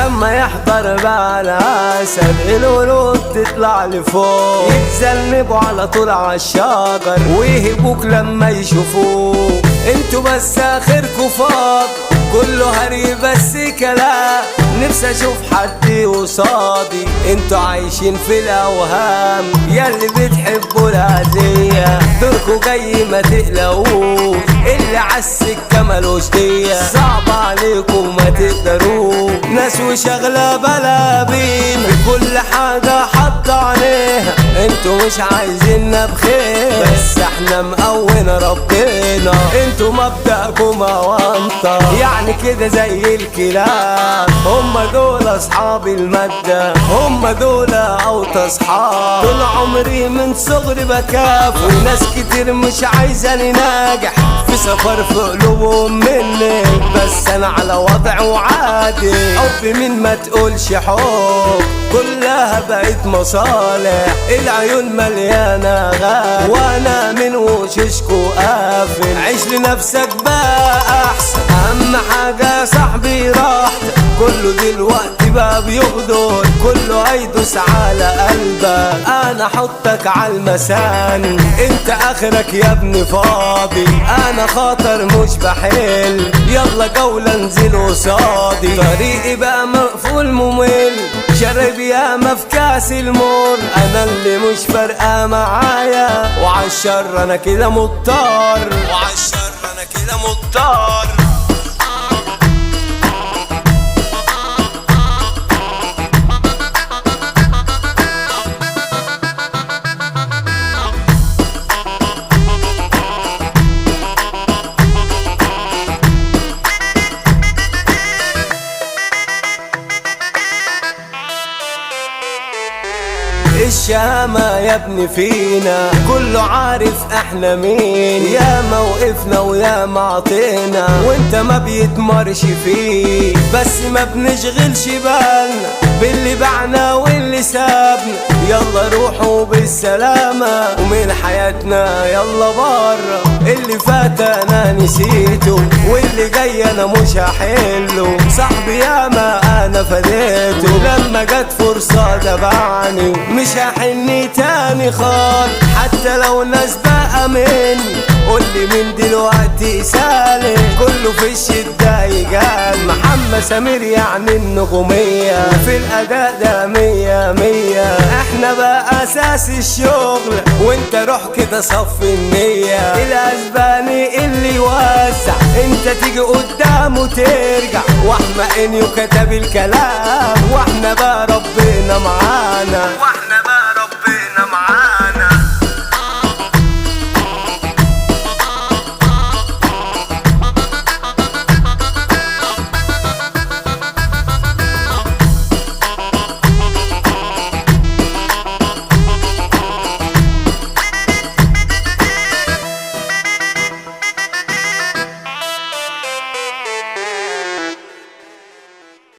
لما يحضر بقى العسل القلوب تطلع لفوق، يتذنبوا على طول عالشجر ويهبوك لما يشوفوك. انتوا بس اخركوا فاض كله هري بس كلام، نفسي اشوف حد قصادي. انتوا عايشين في الاوهام ياللي بتحبوا العادية، دوركوا جاي ما تقلقوش، اللي عالسكة ملوش دية. صعب عليكم ما تقدروش، ناس وشغلة بلابين كل حاجة حاطة عليها. انتوا مش عايزيننا بخير بس احنا مقوينا ربنا. انتوا مبدأكم اوانطة يعني كده زي الكلاب، هم دول اصحاب المادة، هم دول اوطى اصحاب. طول عمري من صغري بكاف وناس كتير مش عايزاني ناجح، في سفر في قلوبهم مني بس انا على وضع وعادي. حب مين ما تقولش حب، كلها بقت مصالح، العيون مليانة غاب وانا من وششكو قافل. عيش لنفسك بقى احسن، اهم حاجة يا صاحبي راحتك، كله دلوقتي بقى بيغدر، كله هيدوس على قلبك. انا احطك على المسان انت اخرك يا ابني فاضي، انا خاطر مش بحل، يلا جولة انزل قصادي. طريقي بقى مقفول ممل، شرب ياما في كاس المر، انا اللي مش فارقة معايا، وعالشر انا كده مضطر، وعالشر انا كده مضطر. الشهامة يا ابني فينا كله عارف احنا مين، يا ما وقفنا ويا ما عطينا وانت ما بيتمرش فيه، بس ما بنشغلش بالنا باللي بعنا واللي سابنا. يلا روحوا بالسلامة ومن حياتنا يلا برا، اللي فات انا نسيته واللي جاي انا مش هحله. صاحبي ياما انا فديته لما جت فرصة تبعني، مش هحني تاني خالص حتى لو ناس بقى مني. قولي من دلوقتي سالك كله في الشدة يجال، محمد سمير يعني النجومية في الأداء ده مية مية. احنا بقى أساس الشغل وانت روح كده صف النية، الأسباني اللي يوزع انت تيجي قدامه ترجع، واحنا انيو كتب الكلام واحنا بقى ربنا معانا.